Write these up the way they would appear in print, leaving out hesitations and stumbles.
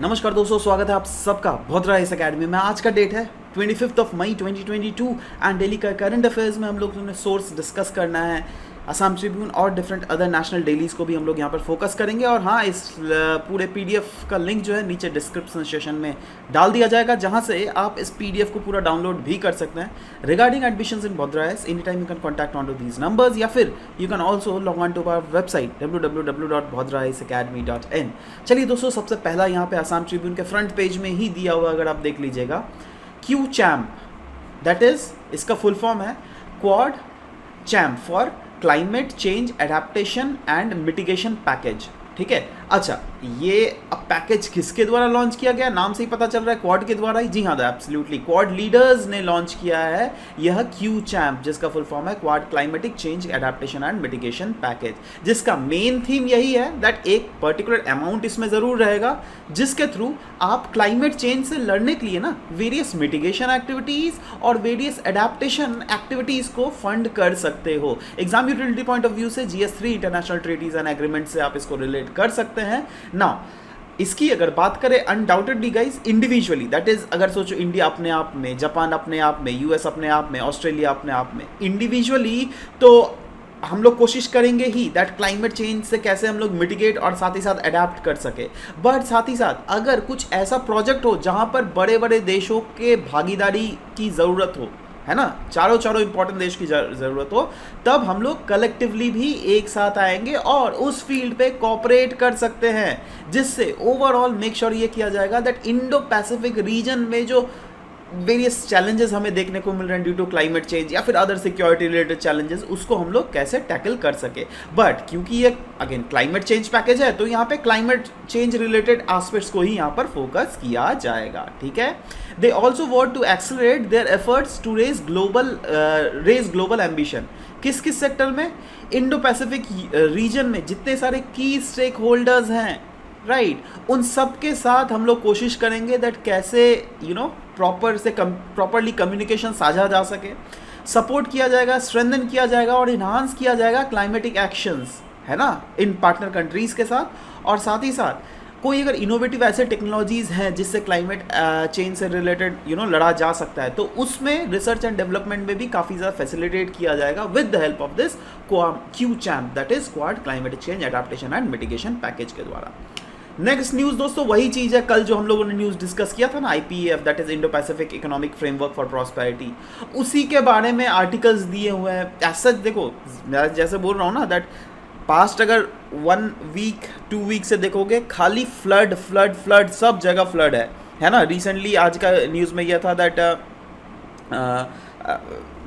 नमस्कार दोस्तों, स्वागत है आप सबका भद्रा इस अकेडमी में। आज का डेट है 25 मई 2022 एंड डेली का करंट अफेयर्स में हम लोग ने सोर्स डिस्कस करना है। असम ट्रिब्यून और डिफरेंट अदर नेशनल डेलीज़ को भी हम लोग यहाँ पर फोकस करेंगे। और हाँ, इस पूरे पीडीएफ का लिंक जो है नीचे डिस्क्रिप्शन सेशन में डाल दिया जाएगा, जहाँ से आप इस पीडीएफ को पूरा डाउनलोड भी कर सकते हैं। Regarding admissions in Bhadrais, any time you can contact on to these numbers या फिर you can also log on to our website www.bhadraisacademy.in। चलिए दोस्तों, सबसे पहला यहाँ पे असम ट्रिब्यून के फ्रंट पेज में ही दिया हुआ, अगर आप देख लीजिएगा, क्यू चैम्प, दैट इज इसका फुल फॉर्म है quad champ for climate change adaptation and mitigation package. ठीक है, अच्छा, ये अब पैकेज किसके द्वारा लॉन्च किया गया? नाम से ही पता चल रहा है क्वाड के द्वारा ही। जी हाँ, एब्सोल्युटली, क्वाड लीडर्स ने लॉन्च किया है यह क्यू चैम्प, जिसका फुल फॉर्म है quad climatic change adaptation and mitigation package, जिसका मेन थीम यही है दैट एक पर्टिकुलर अमाउंट इसमें ज़रूर रहेगा, जिसके थ्रू आप क्लाइमेट चेंज से लड़ने के लिए ना वेरियस मिटिगेशन एक्टिविटीज़ और वेरियस एडेप्टेशन एक्टिविटीज़ को फंड कर सकते हो। Exam utility point of view से GS3 international treaties and agreement से आप इसको रिलेट कर सकते हैं। नाउ इसकी अगर बात करें undoubtedly guys, individually, that is, अगर सोचो इंडिया अपने आप में, जापान अपने आप में, US अपने आप में, ऑस्ट्रेलिया अपने आप में, इंडिविजुअली तो हम लोग कोशिश करेंगे ही दैट क्लाइमेट चेंज से कैसे हम लोग मिटिगेट और साथ ही साथ अडेप्ट कर सके। बट साथ ही साथ अगर कुछ ऐसा प्रोजेक्ट हो जहां पर बड़े बड़े देशों के भागीदारी की ज़रूरत हो, है ना, चारों इंपॉर्टेंट देश की ज़रूरत हो, तब हम लोग कलेक्टिवली भी एक साथ आएंगे और उस फील्ड पे कोऑपरेट कर सकते हैं, जिससे ओवरऑल मेक श्योर ये किया जाएगा दैट इंडो पैसिफिक रीजन में जो वेरियस चैलेंजेस हमें देखने को मिल रहे हैं ड्यू टू क्लाइमेट चेंज या फिर अदर सिक्योरिटी रिलेटेड चैलेंजेस, उसको हम लोग कैसे टैकल कर सके। बट क्योंकि ये अगेन क्लाइमेट चेंज पैकेज है, तो यहाँ पे क्लाइमेट चेंज रिलेटेड एस्पेक्ट्स को ही यहाँ पर फोकस किया जाएगा। ठीक है, they also want to accelerate their efforts to raise global ambition. किस किस सेक्टर में? इंडो पैसिफिक रीजन में जितने सारे की स्टेक होल्डर्स हैं, राइट, उन सब के साथ हम लोग कोशिश करेंगे दैट कैसे प्रॉपरली कम्युनिकेशन साझा जा सके, सपोर्ट किया जाएगा, स्ट्रेंथन किया जाएगा और इन्हांस किया जाएगा क्लाइमेटिक एक्शंस, है ना, इन पार्टनर कंट्रीज़ के साथ। और साथ ही साथ कोई अगर इनोवेटिव ऐसे टेक्नोलॉजीज़ हैं जिससे क्लाइमेट चेंज से रिलेटेड लड़ा जा सकता है, तो उसमें रिसर्च एंड डेवलपमेंट में भी काफ़ी ज़्यादा फैसिलिटेट किया जाएगा with the help of this Q champ, that is quad climatic change adaptation and mitigation package के द्वारा। नेक्स्ट न्यूज़ दोस्तों वही चीज़ है, कल जो हम लोगों ने न्यूज़ डिस्कस किया था ना, IPEF, that is Indo Pacific economic framework for prosperity, उसी के बारे में आर्टिकल्स दिए हुए हैं। ऐसा देखो, मैं जैसे बोल रहा हूँ ना दैट पास्ट अगर 1 वीक 2 वीक से देखोगे, खाली फ्लड फ्लड फ्लड, सब जगह फ्लड है ना। रिसेंटली आज का न्यूज़ में यह था दैट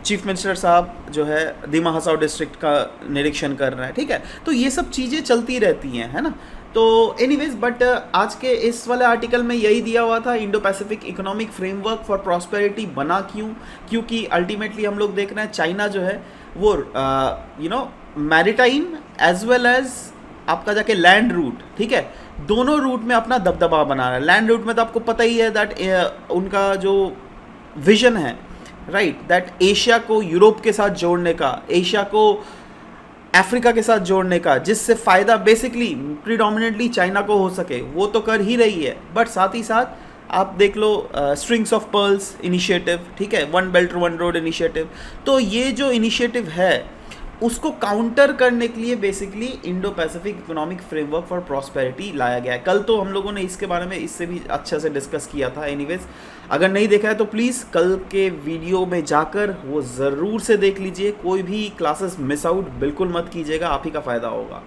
चीफ मिनिस्टर साहब जो है दिमा हसाओ डिस्ट्रिक्ट का निरीक्षण कर रहे हैं। ठीक है, तो ये सब चीज़ें चलती रहती हैं, है ना। तो एनीवेज, बट आज के इस वाले आर्टिकल में यही दिया हुआ था, Indo Pacific economic framework for prosperity बना क्यों? क्योंकि अल्टीमेटली हम लोग देख रहे हैं चाइना जो है वो मैरीटाइम एज वेल एज आपका जाके लैंड रूट, ठीक है, दोनों रूट में अपना दबदबा बना रहा है। लैंड रूट में तो आपको पता ही है दैट उनका जो विजन है, राइट, दैट एशिया को यूरोप के साथ जोड़ने का, एशिया को अफ्रीका के साथ जोड़ने का, जिससे फ़ायदा बेसिकली प्रीडोमिनेटली चाइना को हो सके, वो तो कर ही रही है। बट साथ ही साथ आप देख लो स्ट्रिंग्स ऑफ पर्ल्स इनिशिएटिव, ठीक है, one belt one road initiative, तो ये जो इनिशिएटिव है उसको काउंटर करने के लिए basically Indo Pacific economic framework for prosperity लाया गया है। कल तो हम लोगों ने इसके बारे में इससे भी अच्छे से डिस्कस किया था। एनीवेज, अगर नहीं देखा है तो प्लीज़ कल के वीडियो में जाकर वो ज़रूर से देख लीजिए, कोई भी क्लासेस मिस आउट बिल्कुल मत कीजिएगा, आप ही का फ़ायदा होगा।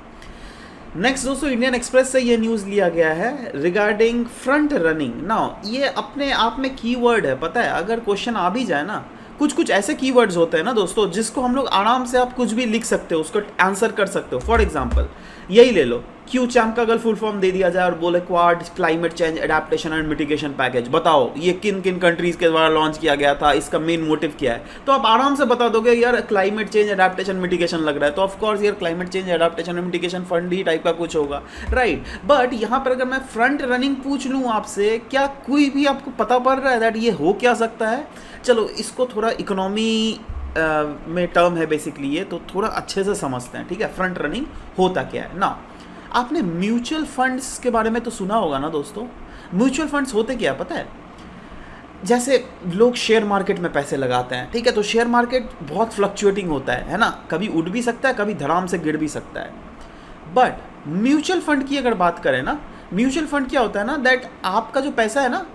नेक्स्ट दोस्तों, इंडियन एक्सप्रेस से ये न्यूज़ लिया गया है रिगार्डिंग फ्रंट रनिंग। नाउ ये अपने आप में कीवर्ड है, पता है, अगर क्वेश्चन आ भी जाए ना, कुछ ऐसे कीवर्ड्स होते हैं ना दोस्तों, जिसको हम लोग आराम से, आप कुछ भी लिख सकते हो, उसको आंसर कर सकते हो। फॉर एग्जांपल यही ले लो, क्यू चैम्प का अगर फुल फॉर्म दे दिया जाए और बोले quad climate change adaptation and mitigation package, बताओ ये किन किन कंट्रीज़ के द्वारा लॉन्च किया गया था, इसका मेन मोटिव क्या है, तो आप आराम से बता दोगे यार क्लाइमेट चेंज एडेप्टेशन मिटिगेशन लग रहा है, तो ऑफकोर्स यार climate change adaptation and mitigation fund he type का कुछ होगा, राइट। बट यहाँ पर अगर मैं फ्रंट रनिंग पूछ लूँ आपसे, क्या कोई भी आपको पता पड़ रहा है दैट ये हो क्या सकता है? चलो इसको थोड़ा इकोनॉमी में टर्म है बेसिकली ये, तो थोड़ा अच्छे से समझते हैं। ठीक है, फ्रंट रनिंग होता क्या है ना। आपने म्यूचुअल फंड्स के बारे में तो सुना होगा ना दोस्तों। म्यूचुअल फंड्स होते क्या पता है, जैसे लोग शेयर मार्केट में पैसे लगाते हैं, ठीक है, तो शेयर मार्केट बहुत फ्लक्चुएटिंग होता है ना, कभी उड़ भी सकता है, कभी धड़ाम से गिर भी सकता है। बट म्यूचुअल फंड की अगर बात करें ना, म्यूचुअल फंड क्या होता है ना, दैट आपका जो पैसा है ना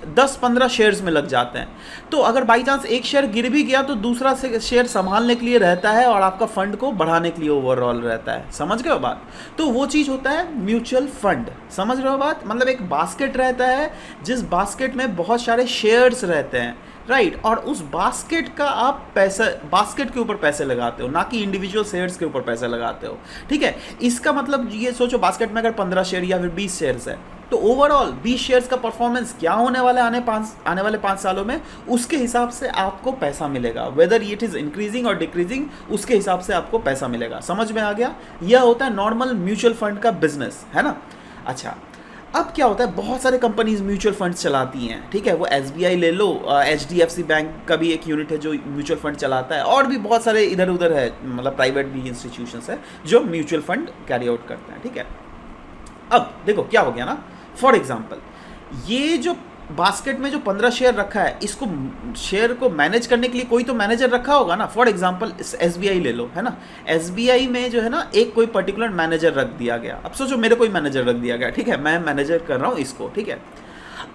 10-15 शेयर्स में लग जाते हैं, तो अगर बाई चांस एक शेयर गिर भी गया तो दूसरा से शेयर संभालने के लिए रहता है और आपका फंड को बढ़ाने के लिए ओवरऑल रहता है। समझ गए हो बात? तो वो चीज़ होता है म्यूचुअल फंड। समझ रहे हो बात? मतलब एक बास्केट रहता है जिस बास्केट में बहुत सारे शेयर्स रहते हैं, राइट, और उस बास्केट का आप पैसा, बास्केट के ऊपर पैसे लगाते हो, ना कि इंडिविजुअल शेयर्स के ऊपर पैसे लगाते हो, ठीक है। इसका मतलब ये सोचो, बास्केट में अगर 15 शेयर या फिर 20 शेयर्स है, तो ओवरऑल 20 शेयर्स का परफॉर्मेंस क्या होने वाला है आने वाले 5 सालों में, उसके हिसाब से आपको पैसा मिलेगा, वेदर इट इज इंक्रीजिंग और डिक्रीजिंग, उसके हिसाब से आपको पैसा मिलेगा। समझ में आ गया? यह होता है नॉर्मल म्यूचुअल फंड का बिजनेस, है ना। अच्छा, अब क्या होता है, बहुत सारे कंपनीज म्यूचुअल फंड्स चलाती हैं, ठीक है, वो SBI ले लो, HDFC बैंक का भी एक यूनिट है जो म्यूचुअल फंड चलाता है, और भी बहुत सारे इधर उधर है, मतलब प्राइवेट भी इंस्टीट्यूशंस है जो म्यूचुअल फंड कैरी आउट करते हैं, ठीक है। अब देखो क्या हो गया ना, फॉर एग्जाम्पल ये जो बास्केट में जो 15 शेयर रखा है, इसको शेयर को मैनेज करने के लिए कोई तो मैनेजर रखा होगा ना। फॉर एग्जांपल SBI ले लो, है ना, SBI में जो है ना एक कोई पर्टिकुलर मैनेजर रख दिया गया। अब सोचो मेरे कोई मैनेजर रख दिया गया, ठीक है, मैं मैनेजर कर रहा हूँ इसको, ठीक है।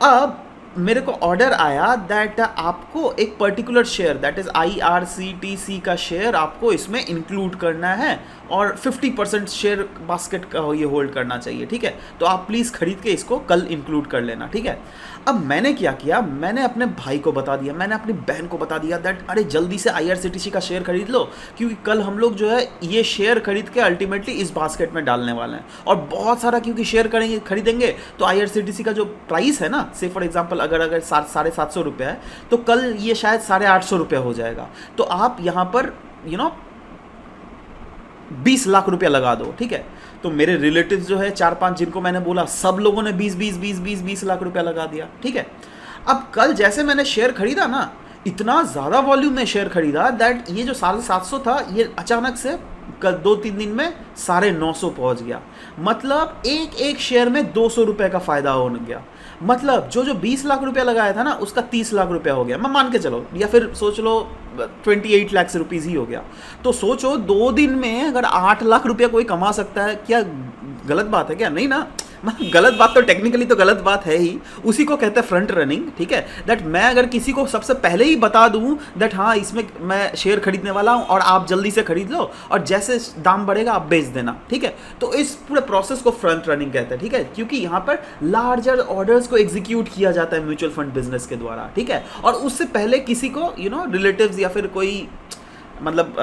अब मेरे को ऑर्डर आया दैट आपको एक particular share, that is IRCTC का शेयर आपको इसमें इंक्लूड करना है और 50% शेयर बास्केट का ये होल्ड करना चाहिए, ठीक है, तो आप प्लीज़ खरीद के इसको कल इंक्लूड कर लेना, ठीक है। अब मैंने क्या किया, मैंने अपने भाई को बता दिया, मैंने अपनी बहन को बता दिया दैट अरे जल्दी से IRCTC का शेयर खरीद लो, क्योंकि कल हम लोग जो है ये शेयर खरीद के अल्टीमेटली इस बास्केट में डालने वाले हैं, और बहुत सारा क्योंकि शेयर खरीदेंगे तो IRCTC का जो प्राइस है ना, से फॉर एग्जाम्पल अगर 750 रुपये है, तो कल ये शायद 850 रुपये हो जाएगा। तो आप यहाँ पर 20 लाख रुपया लगा दो, ठीक है। तो मेरे रिलेटिव्स जो है 4-5 जिनको मैंने बोला, सब लोगों ने 20 लाख रुपया लगा दिया, ठीक है। अब कल जैसे मैंने शेयर खरीदा ना, इतना ज़्यादा वॉल्यूम में शेयर खरीदा दैट ये जो 750 था ये अचानक से कल 2-3 दिन में 950 पहुंच गया। मतलब एक शेयर में 200 रुपये का फ़ायदा हो गया। मतलब जो 20 लाख रुपया लगाया था ना, उसका 30 लाख रुपया हो गया, मैं मान के चलो, या फिर सोच लो 28 लाख रुपीज़ ही हो गया। तो सोचो 2 दिन में अगर 8 लाख रुपया कोई कमा सकता है, क्या गलत बात है क्या? नहीं ना, गलत बात तो टेक्निकली तो गलत बात है ही, उसी को कहते हैं फ्रंट रनिंग, ठीक है। दैट मैं अगर किसी को सबसे पहले ही बता दूं दैट हाँ इसमें मैं शेयर खरीदने वाला हूं और आप जल्दी से खरीद लो और जैसे दाम बढ़ेगा आप बेच देना, ठीक है, तो इस पूरे प्रोसेस को फ्रंट रनिंग कहते हैं, ठीक है, क्योंकि यहाँ पर लार्जर ऑर्डर्स को एग्जीक्यूट किया जाता है म्यूचुअल फंड बिजनेस के द्वारा, ठीक है, और उससे पहले किसी को रिलेटिव्स या फिर कोई मतलब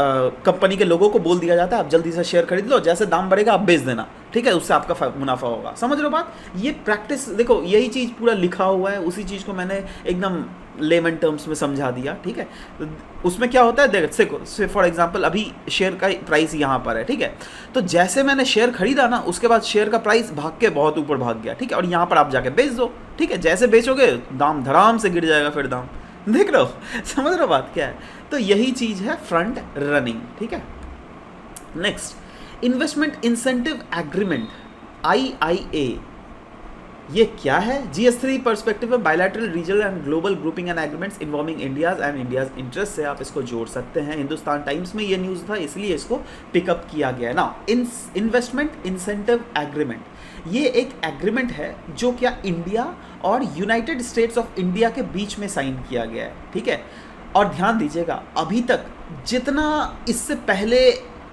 कंपनी के लोगों को बोल दिया जाता है आप जल्दी से शेयर खरीद लो, जैसे दाम बढ़ेगा आप बेच देना, ठीक है, उससे आपका मुनाफा होगा। समझ रहे हो बात? ये प्रैक्टिस देखो, यही चीज़ पूरा लिखा हुआ है, उसी चीज़ को मैंने एकदम लेमन टर्म्स में समझा दिया, ठीक है। तो उसमें क्या होता है, देखो फॉर एग्जांपल अभी शेयर का प्राइस यहाँ पर है, ठीक है, तो जैसे मैंने शेयर खरीदा ना, उसके बाद शेयर का प्राइस भाग के बहुत ऊपर भाग गया, ठीक है, और यहाँ पर आप जाके बेच दो, ठीक है, जैसे बेचोगे दाम धड़ाम से गिर जाएगा, फिर दाम देख लो। समझ रहे हो बात क्या है? तो यही चीज़ है फ्रंट रनिंग, ठीक है। Next, investment incentive agreement, IIA, ये क्या है? GS3 perspective bilateral regional and global grouping and agreements involving India's and India's interest से आप इसको जोड़ सकते हैं। हिंदुस्तान टाइम्स में ये न्यूज़ था, इसलिए इसको पिकअप किया गया है ना। इन्वेस्टमेंट इंसेंटिव एग्रीमेंट, ये एक एग्रीमेंट है जो क्या इंडिया और यूनाइटेड स्टेट्स ऑफ इंडिया के बीच में साइन किया गया है, ठीक है। और ध्यान दीजिएगा, अभी तक जितना इससे पहले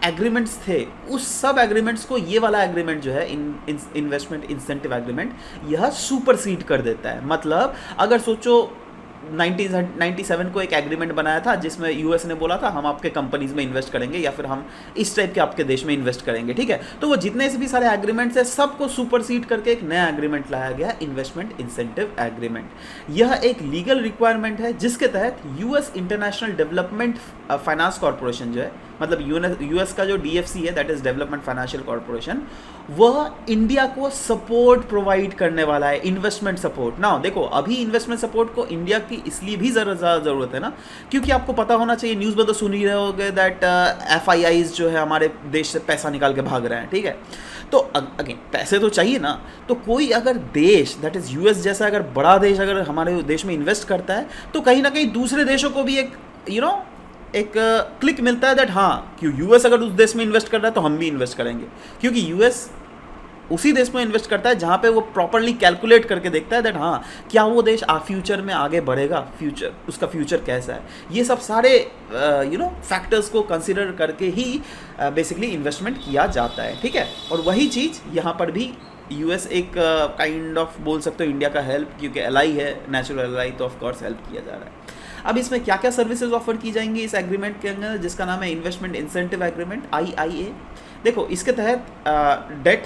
एग्रीमेंट्स थे, उस सब एग्रीमेंट्स को ये वाला एग्रीमेंट जो है इन्वेस्टमेंट इंसेंटिव एग्रीमेंट, यह सुपरसीड कर देता है। मतलब अगर सोचो 1997 को एक एग्रीमेंट बनाया था जिसमें यूएस ने बोला था हम आपके कंपनीज में इन्वेस्ट करेंगे या फिर हम इस टाइप के आपके देश में इन्वेस्ट करेंगे, ठीक है, तो वो जितने से भी सारे एग्रीमेंट्स हैं सबको सुपरसीड करके एक नया एग्रीमेंट लाया गया, इन्वेस्टमेंट इंसेंटिव एग्रीमेंट। यह एक लीगल रिक्वायरमेंट है जिसके तहत US international development finance corporation जो है, मतलब यूएस का जो DFC है, that is development financial corporation, वह इंडिया को सपोर्ट प्रोवाइड करने वाला है, इन्वेस्टमेंट सपोर्ट ना। देखो अभी इन्वेस्टमेंट सपोर्ट को इंडिया की इसलिए भी ज़्यादा ज़रूरत है ना, क्योंकि आपको पता होना चाहिए, न्यूज़ में तो सुन ही रहे होगे दैट FIIs जो है हमारे देश से पैसा निकाल के भाग रहे हैं, ठीक है। तो अगेन पैसे तो चाहिए ना, तो कोई अगर देश दैट इज़ यूएस जैसा अगर बड़ा देश अगर हमारे देश में इन्वेस्ट करता है तो कहीं ना कहीं दूसरे देशों को भी एक एक क्लिक मिलता है दैट हाँ कि यूएस अगर उस देश में इन्वेस्ट कर रहा है तो हम भी इन्वेस्ट करेंगे, क्योंकि यूएस उसी देश में इन्वेस्ट करता है जहाँ पे वो प्रॉपरली कैलकुलेट करके देखता है दैट हाँ क्या वो देश फ्यूचर में आगे बढ़ेगा, फ्यूचर उसका फ्यूचर कैसा है। ये सब सारे फैक्टर्स को कंसिडर करके ही बेसिकली इन्वेस्टमेंट किया जाता है, ठीक है। और वही चीज़ यहाँ पर भी यूएस एक काइंड ऑफ बोल सकते हो इंडिया का हेल्प, क्योंकि एलआई है, नेचुरल एलआई, तो ऑफकोर्स हेल्प किया जा रहा है। अब इसमें क्या क्या सर्विसेज ऑफर की जाएंगी इस एग्रीमेंट के अंदर, जिसका नाम है इन्वेस्टमेंट इंसेंटिव एग्रीमेंट, IIA। देखो इसके तहत debt,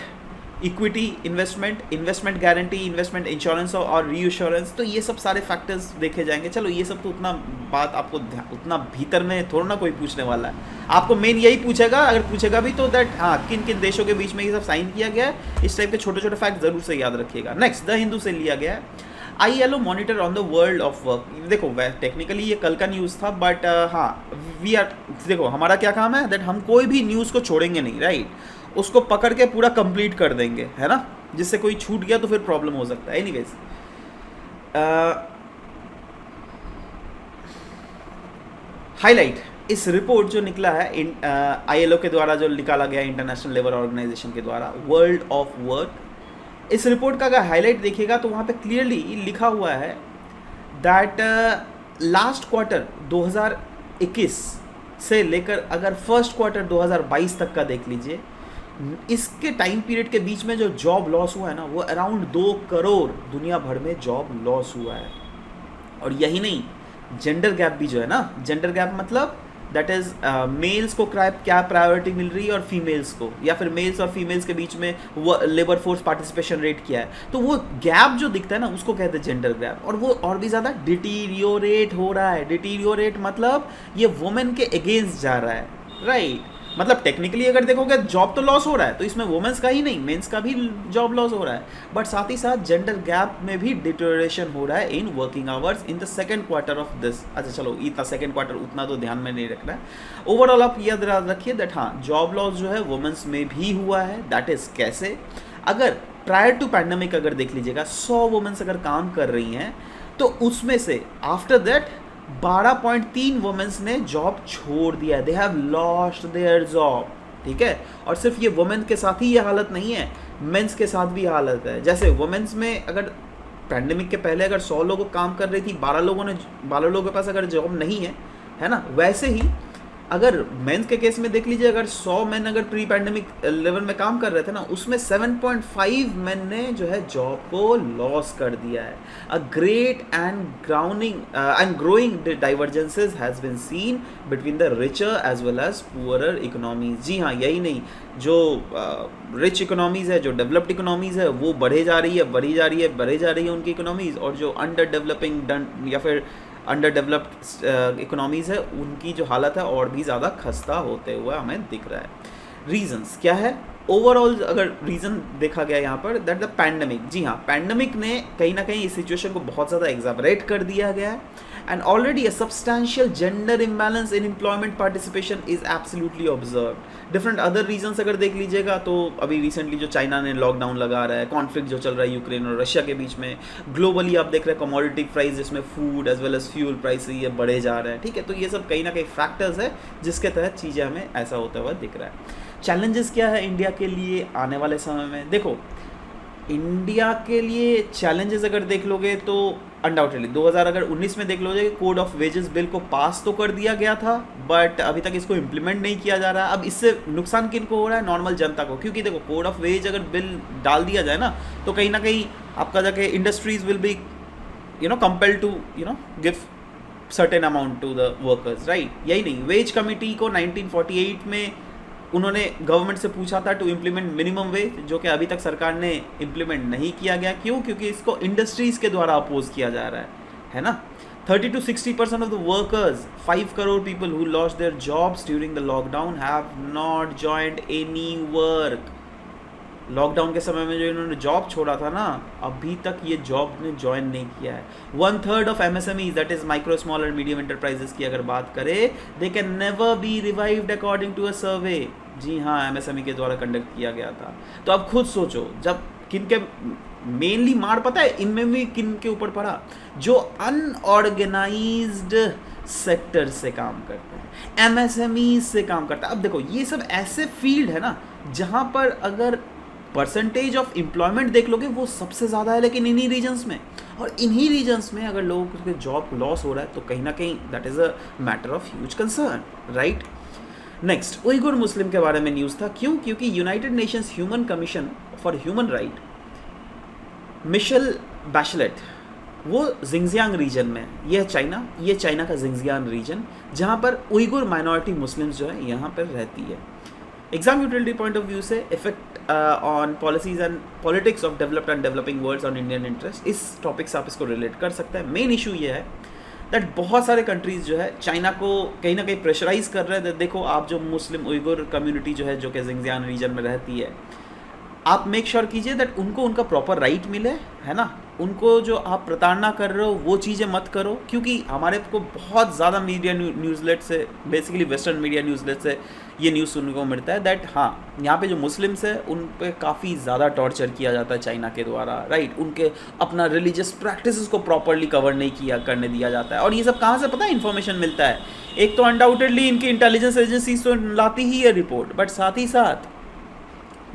equity investment, investment guarantee, investment insurance और रीइंश्योरेंस, तो ये सब सारे फैक्टर्स देखे जाएंगे। चलो ये सब तो उतना बात आपको उतना भीतर में थोड़ा ना कोई पूछने वाला है, आपको मेन यही पूछेगा, अगर पूछेगा भी तो दैट हाँ किन किन देशों के बीच में ये सब साइन किया गया है, इस टाइप के छोटे छोटे फैक्ट जरूर से याद रखिएगा। नेक्स्ट द हिंदू से लिया गया है ILO monitor on the world of work. देखो टेक्निकली ये कल का न्यूज़ था, बट हाँ वी आर, देखो हमारा क्या काम है दैट हम कोई भी न्यूज़ को छोड़ेंगे नहीं, राइट, उसको पकड़ के पूरा कंप्लीट कर देंगे, है ना, जिससे कोई छूट गया तो फिर प्रॉब्लम हो सकता है। एनीवेज हाईलाइट इस रिपोर्ट जो निकला है ILO के द्वारा, जो निकाला गया इंटरनेशनल लेबर ऑर्गेनाइजेशन के द्वारा, वर्ल्ड ऑफ वर्क, इस रिपोर्ट का अगर हाईलाइट देखिएगा तो वहाँ पे क्लियरली लिखा हुआ है दैट लास्ट क्वार्टर 2021 से लेकर अगर फर्स्ट क्वार्टर 2022 तक का देख लीजिए, इसके टाइम पीरियड के बीच में जो जॉब लॉस हुआ है ना वो अराउंड 2 करोड़ दुनिया भर में जॉब लॉस हुआ है। और यही नहीं, जेंडर गैप भी जो है ना, जेंडर गैप मतलब दैट इज़ मेल्स को क्या प्रायोरिटी मिल रही है और फीमेल्स को, या फिर मेल्स और फीमेल्स के बीच में वो लेबर फोर्स पार्टिसिपेशन रेट क्या है, तो वो गैप जो दिखता है ना उसको कहते हैं जेंडर गैप। और वो और भी ज़्यादा डिटीरियोरेट हो रहा है। डिटीरियोरेट मतलब ये वुमेन के अगेंस्ट जा रहा है, राइट। मतलब टेक्निकली अगर देखोगे जॉब तो लॉस हो रहा है, तो इसमें वुमेन्स का ही नहीं मेंस का भी जॉब लॉस हो रहा है, बट साथ ही साथ जेंडर गैप में भी डिटोरेशन हो रहा है in working hours in the second quarter of this. अच्छा चलो इतना सेकंड क्वार्टर उतना तो ध्यान में नहीं रखना है, ओवरऑल आप याद रखिए दैट हाँ जॉब लॉस जो है वुमेन्स में भी हुआ है। दैट इज कैसे, अगर प्रायर टू पैंडेमिक अगर देख लीजिएगा 100 वुमेन्स अगर काम कर रही हैं तो उसमें से आफ्टर दैट 12.3 वुमेन्स ने जॉब छोड़ दिया, they have lost their job, ठीक है। और सिर्फ ये वुमेन के साथ ही ये हालत नहीं है, मेंस के साथ भी हालत है। जैसे वुमेन्स में अगर पैंडेमिक के पहले अगर 100 लोग काम कर रही थी, 12 लोगों के पास अगर जॉब नहीं है ना, वैसे ही अगर मेंस के केस में देख लीजिए, अगर 100 मेन अगर प्री पैंडेमिक लेवल में काम कर रहे थे ना, उसमें 7.5 मेन ने जो है जॉब को लॉस कर दिया है। A great and growing divergences has been seen between the richer as well as poorer economies. जी हाँ, यही नहीं, जो रिच इकोनॉमीज़ है, जो डेवलप्ड इकोनॉमीज़ है, वो बढ़ी जा रही है उनकी इकोनॉमीज़, और जो अंडर डेवलपिंग या फिर अंडर डेवलप्ड इकोनॉमीज़ है उनकी जो हालत है और भी ज़्यादा खस्ता होते हुए हमें दिख रहा है। रीजंस क्या है ओवरऑल, अगर रीज़न देखा गया यहाँ पर दैट द पैंडमिक, जी हाँ पैंडमिक ने कहीं ना कहीं इस सिचुएशन को बहुत ज़्यादा एग्जावरेट कर दिया गया है। And already a substantial gender imbalance in employment participation is absolutely observed. Different other reasons अगर देख लीजिएगा तो अभी रिसेंटली जो चाइना ने लॉकडाउन लगा रहा है, कॉन्फ्लिक्ट जो चल रहा है यूक्रेन और रशिया के बीच में, ग्लोबली आप देख रहे हैं कमोडिटी प्राइस जिसमें food as well as fuel price ये बढ़े जा रहे हैं, ठीक है। तो ये सब कहीं ना कहीं फैक्टर्स है जिसके तहत चीज़ें हमें ऐसा होता हुआ दिख रहा है। चैलेंजेस क्या है इंडिया के लिए आने वाले समय में, देखो इंडिया के लिए चैलेंजेस अगर देख लोगे तो अनडाउटेडली 2019 में देख लोगे कोड ऑफ वेजेस बिल को पास तो कर दिया गया था, बट अभी तक इसको इम्प्लीमेंट नहीं किया जा रहा है। अब इससे नुकसान किन को हो रहा है, नॉर्मल जनता को, क्योंकि देखो कोड ऑफ वेज अगर बिल डाल दिया जाए ना तो कहीं ना कहीं आपका जाके industries will be compelled to give certain amount to the workers, right. यही नहीं, वेज कमिटी को 1948 में उन्होंने गवर्नमेंट से पूछा था टू इम्प्लीमेंट मिनिमम वेज, जो कि अभी तक सरकार ने इम्प्लीमेंट नहीं किया गया। क्यों? क्योंकि इसको इंडस्ट्रीज़ के द्वारा अपोज किया जा रहा है ना। 30 to 60% of the workers, 5 crore people who lost their jobs during the lockdown have not joined any work. Lockdown के समय में जो इन्होंने जॉब छोड़ा था ना, अभी तक ये जॉब ने ज्वाइन नहीं किया है। 1/3 of MSMEs, that is micro small and medium enterprises की अगर बात करें, they can never be revived according to a survey. जी हाँ, MSME के द्वारा कंडक्ट किया गया था। तो अब खुद सोचो, जब किन के मेनली मार पता है इनमें भी किन के ऊपर पड़ा, जो अनऑर्गेनाइज्ड सेक्टर से काम करते हैं, MSME से काम करता है। अब देखो ये सब ऐसे फील्ड है ना जहाँ पर अगर परसेंटेज ऑफ एम्प्लॉयमेंट देख लोगे वो सबसे ज़्यादा है, लेकिन इन्हीं रीजन्स में, और इन्हीं रीजन्स में अगर लोगों के जॉब लॉस हो रहा है तो कहीं ना कहीं that is a matter of huge concern, right. Next, Uyghur Muslim के बारे में न्यूज़ था। क्यों? क्योंकि United Nations human commission for human right, Michelle Bachelet, वो जिंगजियांग रीजन में, ये चाइना का जिंगजियांग रीजन, जहाँ पर उइगुर माइनॉरिटी मुस्लिम्स जो है यहाँ पर रहती है। Exam utility point of view से effect on policies and politics of developed and developing worlds on Indian interest, इस टॉपिक से आप इसको रिलेट कर सकते हैं। मेन इशू ये है दैट बहुत सारे कंट्रीज़ जो है चाइना को कहीं ना कहीं प्रेशराइज कर रहे हैं। देखो आप जो मुस्लिम उइगुर कम्युनिटी जो है, जो कि जिंगजियांग रीजन में रहती है, आप मेक श्योर कीजिए दैट उनको उनका प्रॉपर राइट मिले, है ना। उनको जो आप प्रताड़ना कर रहे हो वो चीज़ें मत करो, क्योंकि हमारे को बहुत ज़्यादा मीडिया न्यूज़लेट से, बेसिकली वेस्टर्न मीडिया न्यूज़लेट से ये न्यूज़ सुनने को मिलता है दैट हाँ, यहाँ पे जो मुस्लिम्स है उन पे काफ़ी ज़्यादा टॉर्चर किया जाता है चाइना के द्वारा, राइट। उनके अपना रिलीजियस प्रैक्टिसेस को प्रॉपरली कवर नहीं करने दिया जाता है। और ये सब कहाँ से पता है इन्फॉर्मेशन मिलता है? एक तो अनडाउटेडली इनकी इंटेलिजेंस एजेंसीज तो लाती ही है रिपोर्ट, बट साथ ही साथ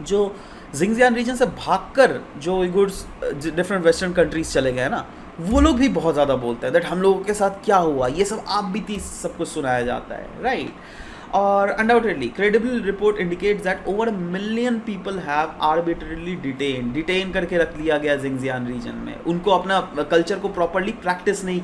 जो जिंगजियांग रीजन से भागकर जो उइगुर्स डिफरेंट वेस्टर्न कंट्रीज चले गए ना, वो लोग भी बहुत ज़्यादा बोलते हैं दैट हम लोगों के साथ क्या हुआ, ये सब आप बीती सब कुछ सुनाया जाता है, राइट। और undoubtedly credible report indicates that over 1 million people have arbitrarily detain करके रख लिया गया जिंगजियांग रीजन में। उनको अपना कल्चर को प्रॉपरली प्रैक्टिस नहीं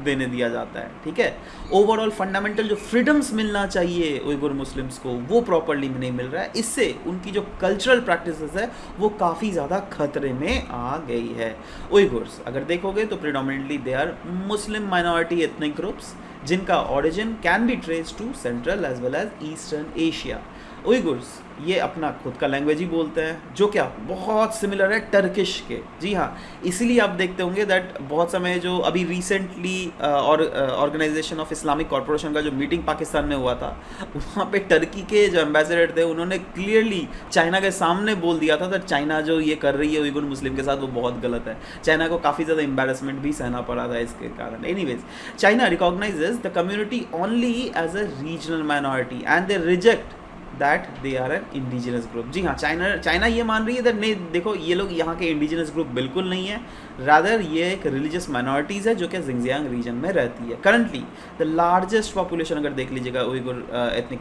देने दिया जाता है, ठीक है। ओवरऑल फंडामेंटल जो फ्रीडम्स मिलना चाहिए उइगुर मुस्लिम्स को, वो प्रॉपरली नहीं मिल रहा है। इससे उनकी जो कल्चरल प्रैक्टिसेस है वो काफ़ी ज़्यादा खतरे में आ गई है। उइगुर्स अगर देखोगे तो predominantly they are Muslim minority ethnic groups जिनका origin can be trace to central as well as eastern Asia. Uyghurs ये अपना खुद का लैंग्वेज ही बोलते हैं, जो क्या बहुत सिमिलर है टर्किश के। जी हाँ, इसीलिए आप देखते होंगे दैट बहुत समय जो अभी recently organisation of Islamic corporation का जो मीटिंग पाकिस्तान में हुआ था, वहाँ पे टर्की के जो एम्बेसडर थे उन्होंने क्लियरली चाइना के सामने बोल दिया था दैट चाइना जो ये कर रही है उइगुर मुस्लिम के साथ वो बहुत गलत है। चाइना को काफ़ी ज़्यादा एम्बेरसमेंट भी सहना पड़ा था इसके कारण। Anyways, China recognizes the community only as a regional minority and they reject that they are an indigenous group. जी हाँ, चाइना ये मान रही है दैट नहीं, देखो ये लोग यहाँ के इंडिजिनस ग्रुप बिल्कुल नहीं है, रादर ये एक रिलीजियस माइनॉरिटीज़ है जो कि जिंगजियांग रीजन में रहती है। करंटली द लार्जेस्ट पॉपुलेशन अगर देख लीजिएगा उइगुर एथनिक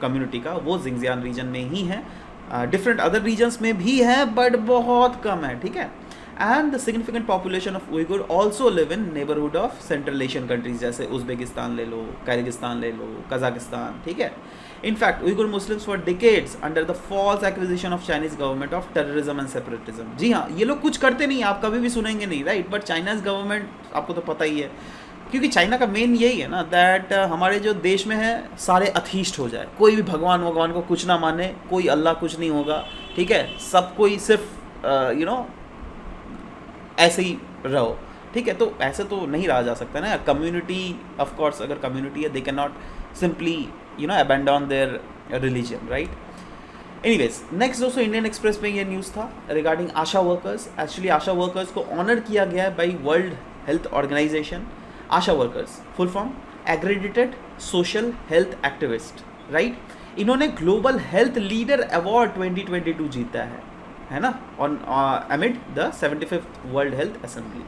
कम्युनिटी का, वो जिंगजियांग रीजन में ही है। डिफरेंट अदर रीजन्स में भी है बट बहुत कम है, ठीक है। And the significant population of Uyghur also live in neighbourhood of central Asian countries, जैसे उज्बेकिस्तान ले लो, किर्गिस्तान ले लो, कजाकिस्तान, ठीक है। In fact, Uyghur Muslims for decades under the false accusation of Chinese government of terrorism and separatism. जी हाँ, ये लोग कुछ करते नहीं, आप कभी भी सुनेंगे नहीं, राइट। बट चाइनाज गवर्नमेंट आपको तो पता ही है, क्योंकि चाइना का मेन यही है ना दैट हमारे जो देश में है सारे अथीस्ट हो जाए, कोई भी भगवान को कुछ ना माने, कोई अल्लाह कुछ नहीं होगा, ठीक है। सब कोई सिर्फ ऐसे ही रहो, ठीक है। तो ऐसे तो नहीं रहा जा सकता ना। कम्युनिटी ऑफ कोर्स अगर कम्युनिटी है, they can not simply abandon their religion, right? Anyways, next दोस्तों इंडियन एक्सप्रेस में ये न्यूज़ था regarding ASHA workers. Actually ASHA workers को ऑनर किया गया है by World Health Organization. ASHA workers full form accredited social health activist, right. इन्होंने global health leader award 2022 जीता है ना, on amid the 75th World Health Assembly.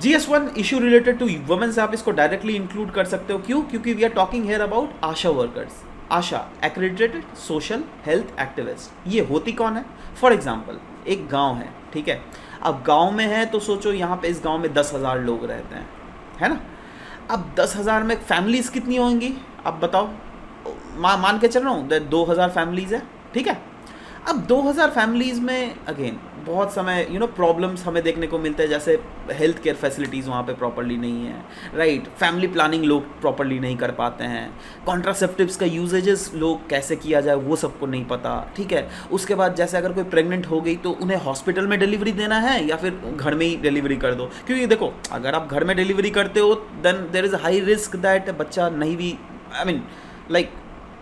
GS1 issue related to womens, आप इसको डायरेक्टली इंक्लूड कर सकते हो। क्यों? क्योंकि we are talking here about Asha workers. Asha accredited social health activist, ये होती कौन है? फॉर एग्जांपल एक गांव है, ठीक है। अब गांव में है तो सोचो यहाँ पे इस गांव में 10,000 लोग रहते हैं, है ना। अब 10,000 में फैमिलीज कितनी होंगी अब बताओ? मान के चल रहा हूँ 2,000 फैमिलीज है, ठीक है। अब 2,000 फैमिलीज में अगेन बहुत समय प्रॉब्लम्स हमें देखने को मिलते हैं, जैसे हेल्थ केयर फैसिलिटीज़ वहाँ पे प्रॉपरली नहीं है, राइट। फैमिली प्लानिंग लोग प्रॉपरली नहीं कर पाते हैं, कॉन्ट्रासेप्टिव्स का यूजेजेस लोग कैसे किया जाए वो सबको नहीं पता, ठीक है। उसके बाद जैसे अगर कोई प्रेग्नेंट हो गई तो उन्हें हॉस्पिटल में डिलीवरी देना है या फिर घर में ही डिलीवरी कर दो, क्योंकि देखो अगर आप घर में डिलीवरी करते हो then there is high risk that बच्चा नहीं भी, I mean like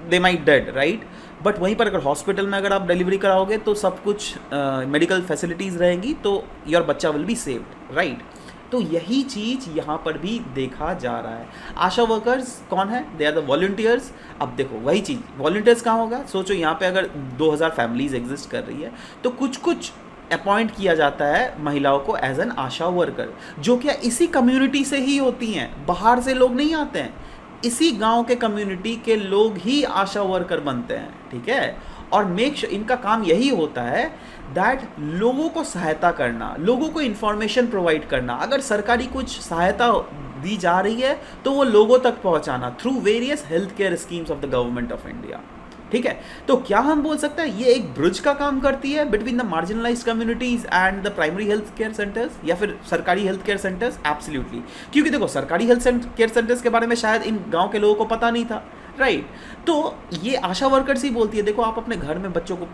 they might dead, right. But वहीं पर अगर हॉस्पिटल में अगर आप डिलीवरी कराओगे तो सब कुछ मेडिकल फैसिलिटीज़ रहेंगी तो योर बच्चा विल बी सेव्ड, राइट। तो यही चीज़ यहाँ पर भी देखा जा रहा है। आशा वर्कर्स कौन है? They are the volunteers. अब देखो वही चीज़, वॉलंटियर्स कहाँ होगा? सोचो यहाँ पे अगर 2000 फैमिलीज एग्जिस्ट कर रही है तो कुछ कुछ अपॉइंट किया जाता है महिलाओं को एज एन आशा वर्कर, जो क्या इसी कम्युनिटी से ही होती हैं, बाहर से लोग नहीं आते हैं, इसी गांव के कम्युनिटी के लोग ही आशा वर्कर बनते हैं, ठीक है। और इनका काम यही होता है दैट लोगों को सहायता करना, लोगों को इन्फॉर्मेशन प्रोवाइड करना। अगर सरकारी कुछ सहायता दी जा रही है तो वो लोगों तक पहुंचाना through various health care schemes of the government of India, ठीक है। तो क्या हम बोल सकते हैं ये एक ब्रिज का काम करती है between the marginalised communities and the primary health care centres या फिर सरकारी हेल्थ केयर सेंटर्स? एब्सोल्युटली, क्योंकि देखो सरकारी हेल्थ केयर सेंटर्स के बारे में शायद इन गांव के लोगों को पता नहीं था, राइट। तो ये आशा वर्कर्स ही बोलती है देखो आप अपने घर में बच्चों को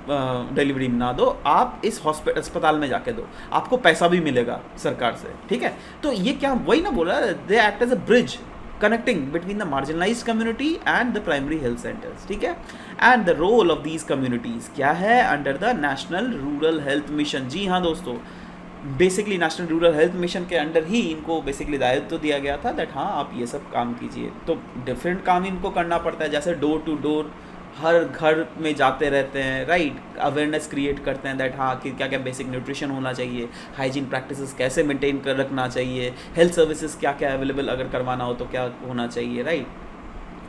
डिलीवरी ना दो, आप इस अस्पताल में जाके दो, आपको पैसा भी मिलेगा सरकार से, ठीक है। तो ये क्या वही ना बोला, they act as a bridge connecting between the marginalized community and the primary health centers, ठीक है। and the role of these communities क्या है under the national rural health mission? जी हाँ दोस्तों, basically national rural health mission के under ही इनको basically दायित्व तो दिया गया था दैट हाँ आप ये सब काम कीजिए। तो डिफरेंट काम इनको करना पड़ता है, जैसे डोर टू डोर हर घर में जाते रहते हैं, राइट। अवेयरनेस क्रिएट करते हैं दैट हाँ कि क्या क्या बेसिक न्यूट्रिशन होना चाहिए, हाइजीन प्रैक्टिसेस कैसे मेंटेन कर रखना चाहिए, हेल्थ सर्विसेज क्या क्या अवेलेबल अगर करवाना हो तो क्या होना चाहिए, राइट।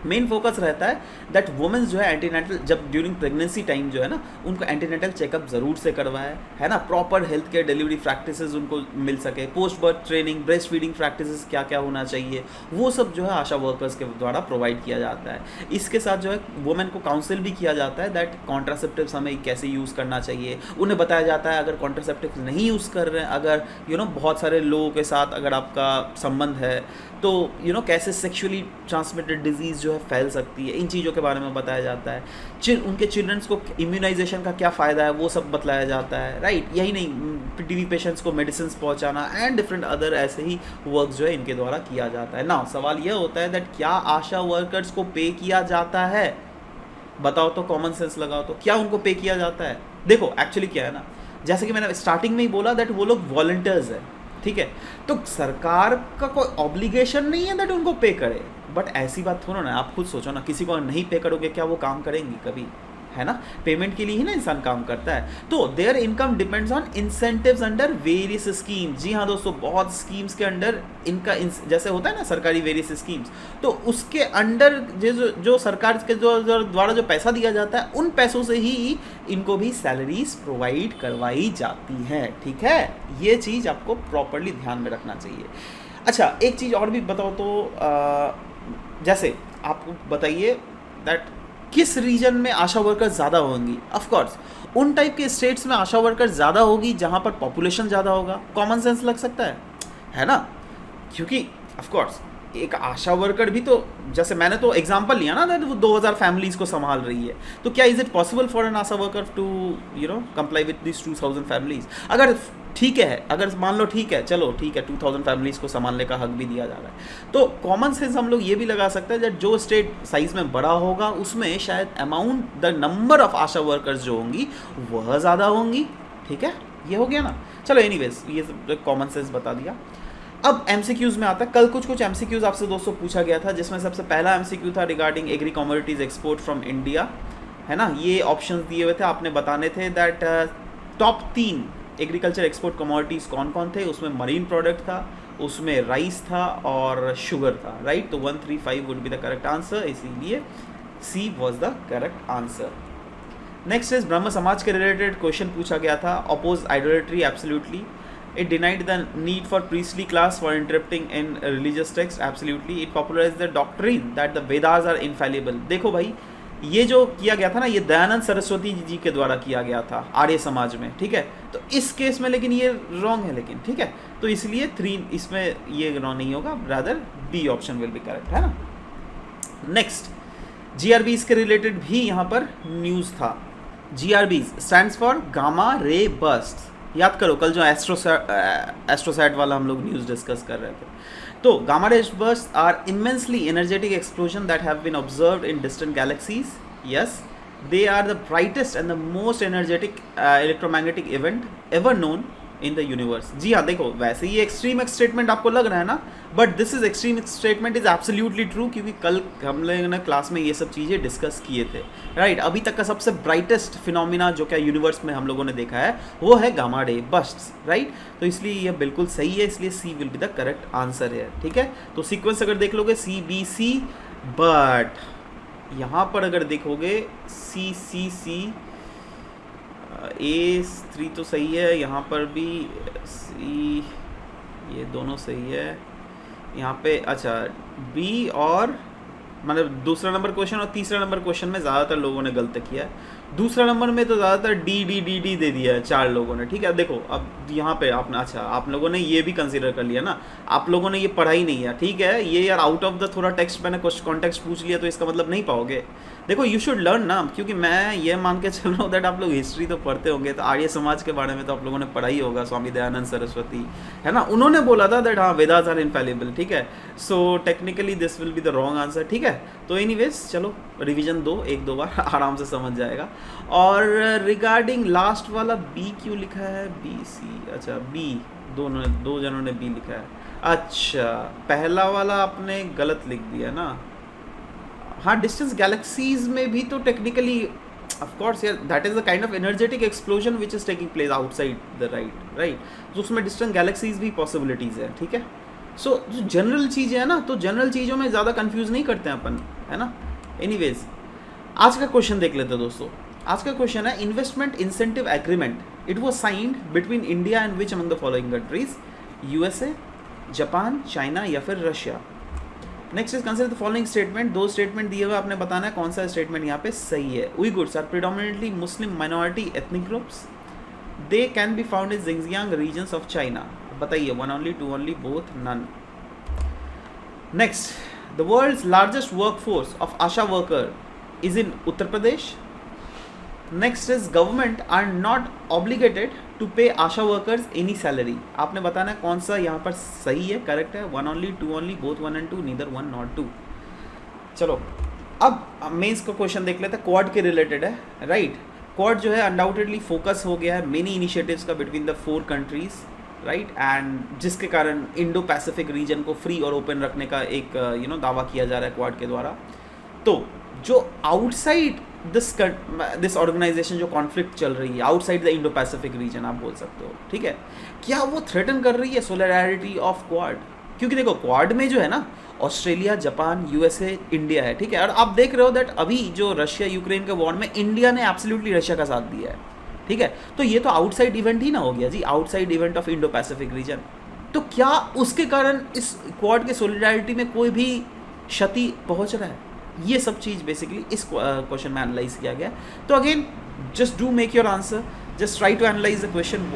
मेन फोकस रहता है दैट वुमेन्स जो है एंटीनेटल, जब ड्यूरिंग प्रेगनेंसी टाइम जो है ना उनको एंटीनेटल चेकअप ज़रूर से करवाए, है ना। Proper health care delivery practices उनको मिल सके, post birth training, breast feeding practices क्या क्या होना चाहिए, वो सब जो है आशा वर्कर्स के द्वारा प्रोवाइड किया जाता है। इसके साथ जो है वुमेन को काउंसिल भी किया जाता है दैट कॉन्ट्रासेप्टिव्स हमें कैसे यूज़ करना चाहिए। उन्हें बताया जाता है अगर कॉन्ट्रासेप्टिव नहीं यूज़ कर रहे हैं, अगर बहुत सारे लोगों के साथ अगर आपका संबंध है तो कैसे सेक्सुअली ट्रांसमिटेड डिजीज़ जो है फैल सकती है, इन चीज़ों के बारे में बताया जाता है। उनके चिल्ड्रंस को इम्यूनाइजेशन का क्या फ़ायदा है वो सब बताया जाता है, राइट। यही नहीं, टीबी पेशेंट्स को मेडिसिन पहुंचाना एंड डिफरेंट अदर ऐसे ही वर्क जो है इनके द्वारा किया जाता है ना। सवाल यह होता है दैट क्या आशा वर्कर्स को पे किया जाता है? बताओ तो, कॉमन सेंस लगाओ तो, क्या उनको पे किया जाता है? देखो एक्चुअली क्या है ना, जैसे कि मैंने स्टार्टिंग में ही बोला दैट वो लोग वॉलंटियर्स है, ठीक है। तो सरकार का कोई ऑब्लिगेशन नहीं है दैट उनको पे करे, बट ऐसी बात थोड़ा ना, आप खुद सोचो ना, किसी को नहीं पे करोगे क्या वो काम करेंगी कभी? है ना, पेमेंट के लिए ही ना इंसान काम करता है। तो their income depends on incentives under various schemes. जी हाँ दोस्तों, बहुत स्कीम्स के अंडर इनका जैसे होता है ना सरकारी वेरियस स्कीम्स, तो उसके अंडर जो सरकार के द्वारा जो पैसा दिया जाता है उन पैसों से ही इनको भी सैलरीज प्रोवाइड करवाई जाती हैं, ठीक है। ये चीज़ आपको प्रॉपरली ध्यान में रखना चाहिए। अच्छा, एक चीज़ और भी बताओ तो जैसे आपको बताइए दैट किस रीजन में आशा वर्कर्स ज़्यादा होंगी? ऑफ कोर्स उन टाइप के स्टेट्स में आशा वर्कर्स ज़्यादा होगी जहाँ पर पॉपुलेशन ज़्यादा होगा। कॉमन सेंस लग सकता है ना, क्योंकि ऑफ कोर्स एक आशा वर्कर भी तो, जैसे मैंने तो एग्जांपल लिया ना, वो 2000 फैमिलीज़ को संभाल रही है, तो क्या is it possible for an ASHA worker to comply with this 2000 families? अगर ठीक है, अगर मान लो ठीक है, चलो ठीक है, 2000 फैमिलीज़ को संभालने का हक भी दिया जा रहा है, तो कॉमन सेंस हम लोग ये भी लगा सकते हैं जब जो स्टेट साइज में बड़ा होगा उसमें शायद amount, the number of Asha workers जो होंगी वह ज़्यादा होंगी, ठीक है। ये हो गया ना। चलो एनीवेज, ये कॉमन सेंस बता दिया। अब एमसीक्यूज़ में आता है। कल कुछ एमसीक्यूज़ आपसे दोस्तों पूछा गया था, जिसमें सबसे पहला एमसीक्यू था regarding agri commodities export from India, है ना। ये ऑप्शंस दिए हुए थे, आपने बताने थे that top 3 agriculture export commodities कौन कौन थे। उसमें मरीन प्रोडक्ट था, उसमें राइस था और शुगर था, राइट। तो 135 would be the correct answer, इसीलिए C was the correct answer. Next is Brahmo Samaj के रिलेटेड क्वेश्चन पूछा गया था। Oppose idolatry, absolutely. It denied the need for priestly class for interpreting in religious text, absolutely. It popularized the doctrine that the Vedas are infallible. देखो भाई, ये जो किया गया था ना, ये दयानंद सरस्वती जी के द्वारा किया गया था आर्य समाज में, ठीक है। तो इस केस में लेकिन ये रॉन्ग है, लेकिन ठीक है, तो इसलिए 3 इसमें ये रॉन्ग नहीं होगा, rather be option will be correct, है ना। नेक्स्ट, GRBs के रिलेटेड भी यहाँ पर न्यूज़ था। GRBs stands for gamma ray burst. याद करो कल जो एस्ट्रोसैट वाला हम लोग न्यूज़ डिस्कस कर रहे थे। तो gamma ray burst are immensely energetic explosion that have been observed in distant galaxies. Yes, they are the brightest and the most energetic electromagnetic event ever known in the universe. जी हाँ, देखो वैसे ये extreme statement आपको लग रहा है ना, but this is extreme statement is absolutely true, क्योंकि कल हम लोगों ने क्लास में ये सब चीज़ें डिस्कस किए थे, राइट। अभी तक का सबसे ब्राइटेस्ट फिनोमिना जो क्या यूनिवर्स में हम लोगों ने देखा है वो है गामा रे बर्स्ट्स, राइट। तो इसलिए ये बिल्कुल सही है, इसलिए C will be the correct answer है, ठीक है। तो सीक्वेंस अगर देख लोगे CBC, बट यहाँ पर अगर देखोगे CCC, A3 तो सही है, यहाँ पर भी C, ये दोनों सही है यहाँ पे। अच्छा, B और मतलब दूसरा नंबर क्वेश्चन और तीसरा नंबर क्वेश्चन में ज़्यादातर लोगों ने गलत किया है। दूसरा नंबर में तो ज़्यादातर D दे दिया है 4 लोगों ने, ठीक है। देखो अब यहाँ पे आपने, अच्छा आप लोगों ने ये भी कंसीडर कर लिया ना, आप लोगों ने ये पढ़ा ही नहीं है, ठीक है। ये यार आउट ऑफ द थोड़ा टेक्स्ट मैंने कुछ कॉन्टेक्स्ट पूछ लिया तो इसका मतलब नहीं पाओगे। देखो यू शुड लर्न ना, क्योंकि मैं ये मान के चल रहा हूँ दैट आप लोग हिस्ट्री तो पढ़ते होंगे, तो आर्य समाज के बारे में तो आप लोगों ने पढ़ा ही होगा, स्वामी दयानंद सरस्वती, है ना। उन्होंने बोला था दैट हाँ वेदास आर इनफैलिबल, ठीक है। So technically this will be the wrong answer, ठीक है। तो एनीवेज चलो रिवीजन दो, 1-2 बार आराम से समझ जाएगा। और रिगार्डिंग लास्ट वाला B क्यों लिखा है, BC, अच्छा B, दो जनों ने B लिखा है। अच्छा, पहला वाला आपने गलत लिख दिया ना। हाँ, डिस्टेंस गैलेक्सीज में भी तो टेक्निकली ऑफ कोर्स यार that is the kind of energetic explosion which is taking place outside the right, तो उसमें डिस्टेंस गैलेक्सीज भी पॉसिबिलिटीज है, ठीक है। सो जो जनरल चीज़ें हैं ना, तो जनरल चीज़ों में ज़्यादा कंफ्यूज नहीं करते हैं अपन, है ना। एनीवेज आज का क्वेश्चन देख लेते हैं दोस्तों। आज का क्वेश्चन है investment incentive agreement, it was signed between India and which among the following countries, USA, Japan, China या फिर Russia. Next is consider the following statement, 2 statement दिए हुए, आपने बताना है कौन सा स्टेटमेंट यहाँ पे सही है। Uyghurs are predominantly Muslim minority ethnic groups, they can be found in Xinjiang regions of China. बताइए 1 only, 2 only, both, none। Next, the world's largest workforce of ASHA worker is in Uttar Pradesh. Next is government are not obligated to pay ASHA workers any salary. आपने बताना है कौन सा यहाँ पर सही है, करेक्ट है। 1 only, 2 only, both 1 and 2, neither 1 nor 2। चलो अब मेंस का क्वेश्चन देख लेते हैं, क्वाड के रिलेटेड है, राइट। क्वाड जो है अनडाउटेडली फोकस हो गया है मेनी इनिशिएटिव्स का between the 4 countries, right, and जिसके कारण इंडो पैसिफिक रीजन को फ्री और ओपन रखने का एक दावा किया जा रहा है क्वाड के द्वारा। तो जो आउटसाइड दिस ऑर्गेनाइजेशन जो कॉन्फ्लिक्ट चल रही है outside the Indo Pacific reason, आप बोल सकते हो, ठीक है, क्या वो थ्रेटन कर रही है सोलिडारिटी ऑफ क्वाड? क्योंकि देखो क्वाड में जो है ना ऑस्ट्रेलिया, जापान, USA, इंडिया है, ठीक है। और आप देख रहे हो दैट अभी जो रशिया यूक्रेन के वॉर में इंडिया ने एब्सोल्युटली रशिया का साथ दिया है, ठीक है। तो ये तो आउटसाइड इवेंट ही ना हो गया जी, outside event of Indo Pacific region. तो क्या उसके कारण इस क्वाड के सोलिडारिटी में कोई भी क्षति पहुंच रहा है? ये सब चीज़ बेसिकली इस क्वेश्चन में एनालाइज किया गया। तो again just do make your answer, just try to analyse the question,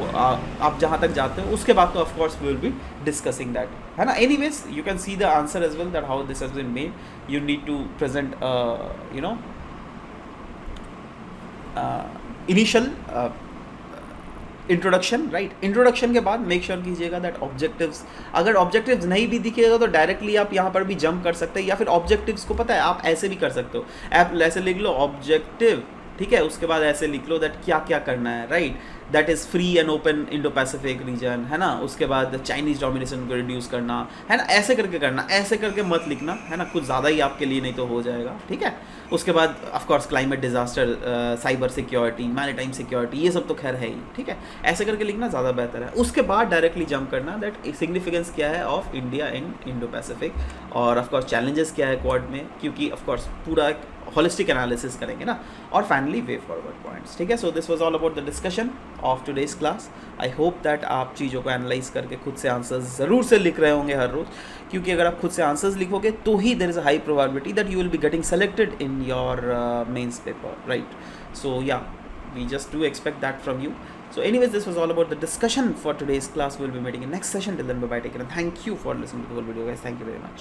आप जहाँ तक जाते हो उसके बाद तो of course we will be discussing that, है ना। Anyways you can see the answer as well that how this has been made. You need to present initial introduction, right. Introduction के बाद मेक श्योर कीजिएगा that objectives, अगर objectives नहीं भी दिखेगा तो डायरेक्टली आप यहाँ पर भी जंप कर सकते हैं, या फिर ऑब्जेक्टिव्स को पता है आप ऐसे भी कर सकते हो, आप ऐसे लिख लो ऑब्जेक्टिव, ठीक है, उसके बाद ऐसे लिख लो दैट क्या क्या करना है, right, that is free and open Indo Pacific reason, है ना। उसके बाद चाइनीज डोमिनेशन को रिड्यूस करना, है ना, ऐसे करके करना, ऐसे करके मत लिखना, है ना, कुछ ज़्यादा ही आपके लिए नहीं तो हो जाएगा, ठीक है। उसके बाद of course climate disaster, cyber security, maritime security, ये सब तो खैर है ही, ठीक है। ऐसे करके लिखना ज़्यादा बेहतर है। उसके बाद डायरेक्टली जंप करना दैट सिग्निफिकेंस क्या है of India in Indo Pacific, और ऑफ कोर्स चैलेंजेस क्या है क्वाड में, क्योंकि ऑफ कोर्स पूरा होलिस्टिक एनालिसिस करेंगे ना, और फाइनली वे फॉरवर्ड पॉइंट्स, ठीक है। So this was all about the discussion of today's class. I hope that आप चीज़ों को एनालाइज करके खुद से आंसर्स ज़रूर से लिख रहे होंगे हर रोज़, क्योंकि अगर आप खुद से आंसर्स लिखोगे तो ही there is a high probability that you will be getting selected in your mains paper, right? So yeah, we just do expect that from you. So anyways, this was all about the discussion for today's class. We'll be meeting in next session. Till then, bye bye, take care, and thank you for listening to the whole video, guys. Thank you very much.